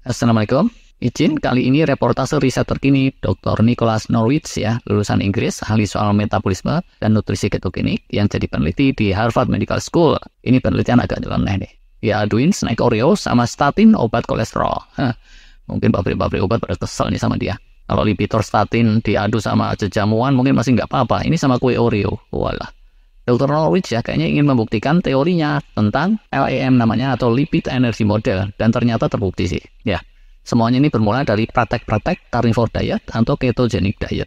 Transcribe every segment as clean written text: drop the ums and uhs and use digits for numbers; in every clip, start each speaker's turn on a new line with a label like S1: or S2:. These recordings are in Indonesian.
S1: Assalamualaikum. Izin kali ini reportase riset terkini Dr. Nicholas Norwich ya, lulusan Inggris, ahli soal metabolisme dan nutrisi ketogenik yang jadi peneliti di Harvard Medical School. Ini penelitian agak nyeleneh nih. Diaduin snack Oreo sama statin obat kolesterol. Mungkin pabrik-pabrik obat pada kesel nih sama dia. Kalau Lipitor statin diadu sama jejamuan mungkin masih nggak apa-apa. Ini sama kue Oreo. Walah. Dr. Norwich ya kayaknya ingin membuktikan teorinya tentang LEM namanya atau Lipid Energy Model, dan ternyata terbukti sih. Ya, semuanya ini bermula dari praktek-praktek carnivore diet atau ketogenic diet.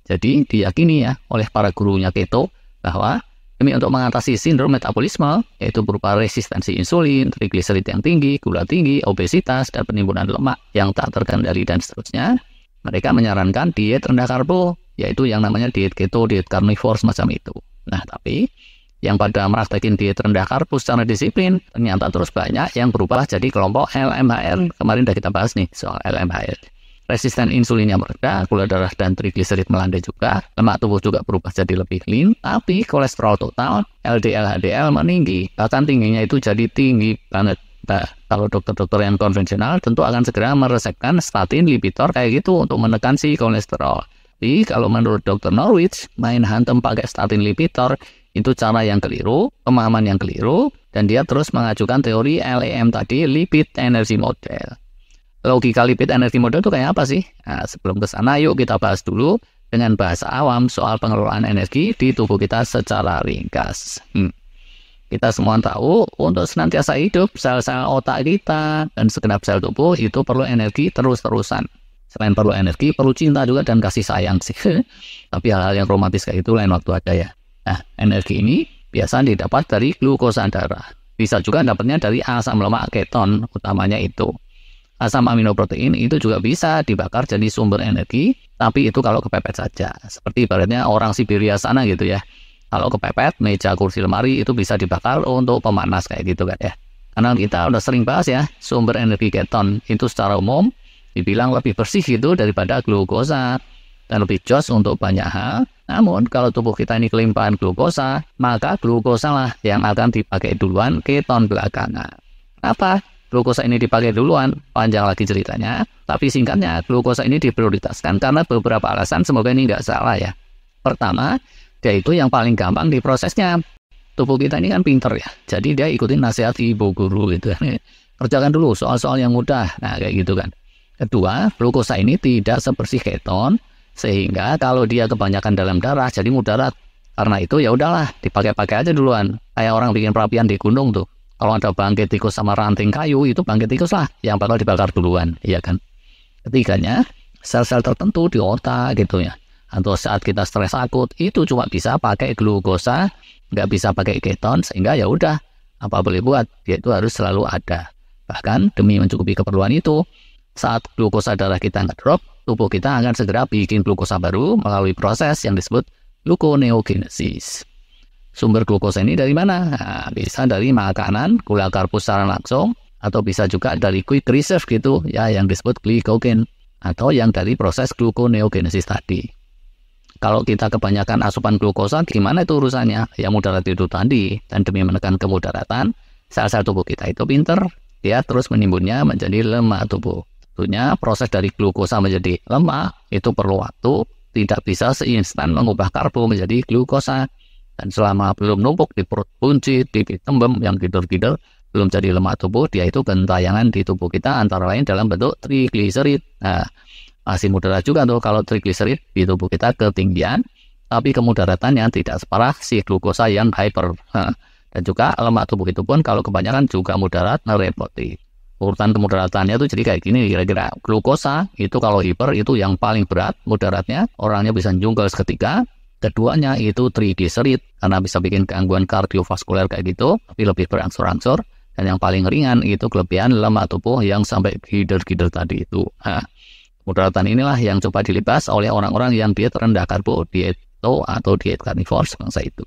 S1: Jadi diyakini ya oleh para gurunya keto bahwa demi untuk mengatasi sindrom metabolisme, yaitu berupa resistensi insulin, trigliserid yang tinggi, gula tinggi, obesitas, dan penimbunan lemak yang tak terkendali dan seterusnya, mereka menyarankan diet rendah karbo, yaitu yang namanya diet keto, diet carnivore semacam itu. Nah, tapi yang pada meraktekin diet rendah karbo secara disiplin, ternyata terus banyak yang berubah jadi kelompok LMHR. Kemarin udah kita bahas nih soal LMHR. Resisten insulinnya meredah, gula darah dan trigliserid melandai juga, lemak tubuh juga berubah jadi lebih lean, tapi kolesterol total, LDL, HDL meninggi, bahkan tingginya itu jadi tinggi banget. Nah, kalau dokter-dokter yang konvensional tentu akan segera meresepkan statin, Lipitor kayak gitu untuk menekan si kolesterol. Tapi kalau menurut Dr. Norwich, main hantem pakai statin Lipitor itu cara yang keliru, pemahaman yang keliru, dan dia terus mengajukan teori LEM tadi, Lipid Energy Model. Logika Lipid Energy Model itu kayak apa sih? Nah, sebelum ke sana yuk kita bahas dulu dengan bahasa awam soal pengelolaan energi di tubuh kita secara ringkas. Kita semua tahu untuk senantiasa hidup, sel-sel otak kita dan segenap sel tubuh itu perlu energi terus-terusan. Selain perlu energi, perlu cinta juga dan kasih sayang sih. Tapi hal-hal yang romantis kayak itu lain waktu ada ya. Nah, energi ini biasa didapat dari glukosa darah. Bisa juga dapatnya dari asam lemak keton, utamanya itu. Asam aminoprotein itu juga bisa dibakar jadi sumber energi, tapi itu kalau kepepet saja. Seperti ibaratnya orang Siberia sana gitu ya. Kalau kepepet, meja, kursi, lemari itu bisa dibakar untuk pemanas kayak gitu kan ya. Karena kita udah sering bahas ya, sumber energi keton itu secara umum dibilang lebih bersih gitu daripada glukosa dan lebih jos untuk banyak hal. Namun kalau tubuh kita ini kelimpahan glukosa, maka glukosa lah yang akan dipakai duluan, keton belakangan. Apa? Glukosa ini dipakai duluan, panjang lagi ceritanya. Tapi singkatnya, glukosa ini diprioritaskan karena beberapa alasan, semoga ini nggak salah ya. Pertama, dia itu yang paling gampang diprosesnya. Tubuh kita ini kan pinter ya, jadi dia ikutin nasihat ibu guru gitu. Kerjakan dulu soal-soal yang mudah, nah kayak gitu kan. Kedua, glukosa ini tidak sebersih keton, sehingga kalau dia kebanyakan dalam darah jadi mudarat. Karena itu ya udahlah, dipakai-pakai aja duluan. Kayak orang bikin perapian di gunung tuh. Kalau ada bangkai tikus sama ranting kayu, itu bangkai tikus lah yang bakal dibakar duluan, iya kan? Ketiganya, sel-sel tertentu di otak gitu ya. Atau saat kita stres akut, itu cuma bisa pakai glukosa, nggak bisa pakai keton, sehingga ya udah, apa boleh buat, dia itu harus selalu ada. Bahkan demi mencukupi keperluan itu, saat glukosa darah kita ngedrop, tubuh kita akan segera bikin glukosa baru melalui proses yang disebut gluconeogenesis. Sumber glukosa ini dari mana? Nah, bisa dari makanan, gula karbo secara langsung, atau bisa juga dari quick reserve gitu, ya yang disebut glycogen, atau yang dari proses gluconeogenesis tadi. Kalau kita kebanyakan asupan glukosa, gimana itu urusannya? Ya mudarat itu tadi, dan demi menekan kemudaratan, sel-sel tubuh kita itu pinter, dia terus menimbunnya menjadi lemak tubuh. Tentunya proses dari glukosa menjadi lemak itu perlu waktu, tidak bisa seinstan mengubah karbo menjadi glukosa. Dan selama belum numpuk di perut buncit, di tembem yang gider-gider, belum jadi lemak tubuh, dia itu gentayangan di tubuh kita antara lain dalam bentuk trigliserid. Nah, masih mudarat juga tuh kalau trigliserid di tubuh kita ketinggian, tapi kemudaratannya tidak separah si glukosa yang hyper. Dan juga lemak tubuh itu pun kalau kebanyakan juga mudarat, merepoti. Urutan kemudaratannya tuh jadi kayak gini kira-kira. Glukosa itu kalau hiper itu yang paling berat mudaratnya, orangnya bisa jungkel seketika. Keduanya itu trigliserid karena bisa bikin gangguan kardiovaskuler kayak gitu, tapi lebih berangsur-angsur. Dan yang paling ringan itu kelebihan lemak tubuh yang sampai gider-gider tadi itu. Mudaratan inilah yang coba dilibas oleh orang-orang yang diet rendah karbo, diet keto atau diet carnivore sebangsa itu.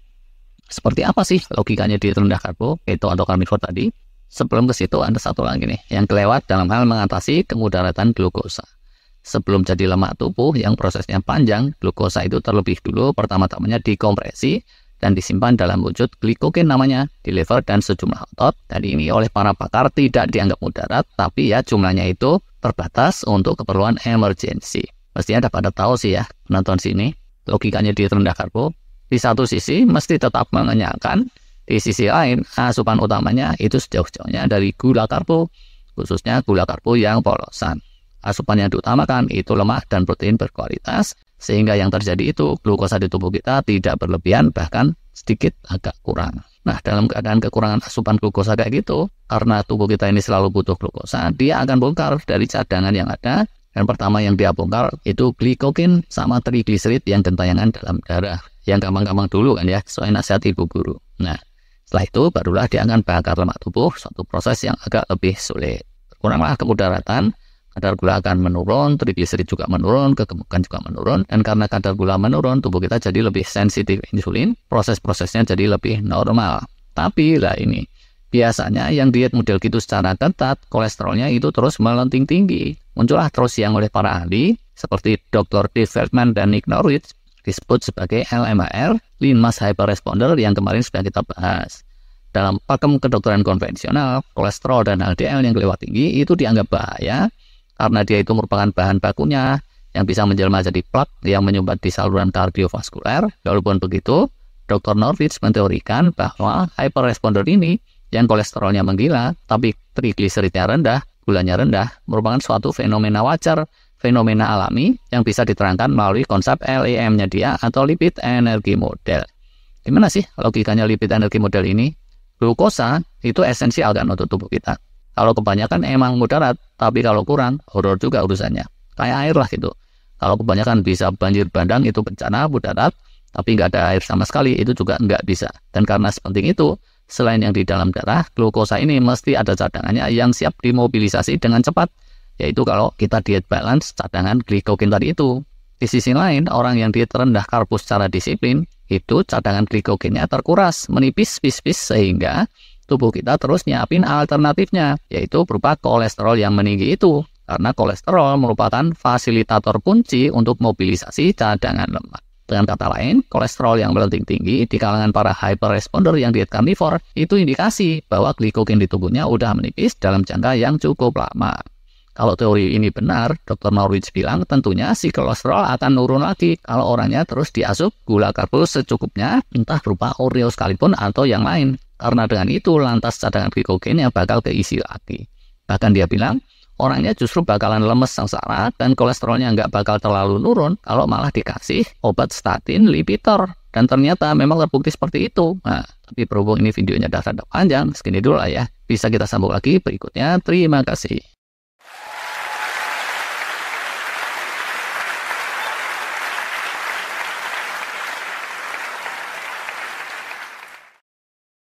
S1: Seperti apa sih logikanya diet rendah karbo, keto atau carnivore tadi? Sebelum ke situ ada satu lagi nih yang kelewat dalam hal mengatasi kemudaratan glukosa. Sebelum jadi lemak tubuh yang prosesnya panjang, glukosa itu terlebih dulu pertama-tamanya dikompresi dan disimpan dalam wujud glikogen namanya di liver dan sejumlah otot. Dan ini oleh para pakar tidak dianggap mudarat, tapi ya jumlahnya itu terbatas untuk keperluan emergensi. Mestinya ada pada tahu sih ya penonton sini, logikanya diet rendah karbo di satu sisi mesti tetap mengenyangkan, di sisi lain asupan utamanya itu sejauh-jauhnya dari gula karbo, khususnya gula karbo yang polosan. Asupan yang diutamakan itu lemak dan protein berkualitas, sehingga yang terjadi itu glukosa di tubuh kita tidak berlebihan, bahkan sedikit agak kurang. Nah, dalam keadaan kekurangan asupan glukosa kayak gitu, karena tubuh kita ini selalu butuh glukosa, dia akan bongkar dari cadangan yang ada. Dan pertama yang dia bongkar itu glikogen sama trigliserid yang gentayangan dalam darah. Yang gampang-gampang dulu kan ya, sesuai nasihat ibu guru. Nah, setelah itu barulah dia akan bakar lemak tubuh, suatu proses yang agak lebih sulit. Kuranglah kemudaratan, kadar gula akan menurun, trigliserid juga menurun, kegemukan juga menurun, dan karena kadar gula menurun, tubuh kita jadi lebih sensitif insulin, proses-prosesnya jadi lebih normal. Tapi lah ini, biasanya yang diet model gitu secara ketat, kolesterolnya itu terus melenting tinggi. Muncullah terus yang oleh para ahli, seperti Dr. Dave Feldman dan Nick Norwich, disebut sebagai LMHR, Lean Mass Hyperresponder yang kemarin sudah kita bahas. Dalam pakem kedokteran konvensional, kolesterol dan LDL yang kelewat tinggi itu dianggap bahaya, karena dia itu merupakan bahan bakunya yang bisa menjelma jadi plak yang menyumbat di saluran kardiovaskuler. Walaupun begitu, Dr. Norwich menteorikan bahwa hyperresponder ini yang kolesterolnya menggila, tapi trigliseridnya rendah, gulanya rendah, merupakan suatu fenomena wajar, fenomena alami yang bisa diterangkan melalui konsep LEM-nya dia atau lipid energy model. Gimana sih logikanya lipid energy model ini? Glukosa itu esensial kan untuk tubuh kita. Kalau kebanyakan emang mudarat, tapi kalau kurang, horor juga urusannya. Kayak air lah gitu. Kalau kebanyakan bisa banjir bandang, itu bencana mudarat, tapi nggak ada air sama sekali, itu juga nggak bisa. Dan karena sepenting itu, selain yang di dalam darah, glukosa ini mesti ada cadangannya yang siap dimobilisasi dengan cepat. Yaitu kalau kita diet balance, cadangan glikogen tadi itu. Di sisi lain, orang yang diet rendah karbo secara disiplin, itu cadangan glikogennya terkuras, menipis pis-pis sehingga tubuh kita terus nyiapin alternatifnya, yaitu berupa kolesterol yang meninggi itu. Karena kolesterol merupakan fasilitator kunci untuk mobilisasi cadangan lemak. Dengan kata lain, kolesterol yang melenting tinggi di kalangan para hyperresponder yang diet karnivor itu indikasi bahwa glikogen di tubuhnya udah menipis dalam jangka yang cukup lama. Kalau teori ini benar, Dr. Norwich bilang tentunya si kolesterol akan turun lagi kalau orangnya terus diasup gula karbo secukupnya, entah berupa Oreo sekalipun atau yang lain. Karena dengan itu lantas cadangan glikogennya bakal keisi lagi. Bahkan dia bilang, orangnya justru bakalan lemes sengsara dan kolesterolnya nggak bakal terlalu nurun kalau malah dikasih obat statin Lipitor. Dan ternyata memang terbukti seperti itu. Nah, tapi berhubung ini videonya udah rada panjang, segini dulu lah ya. Bisa kita sambung lagi berikutnya. Terima kasih.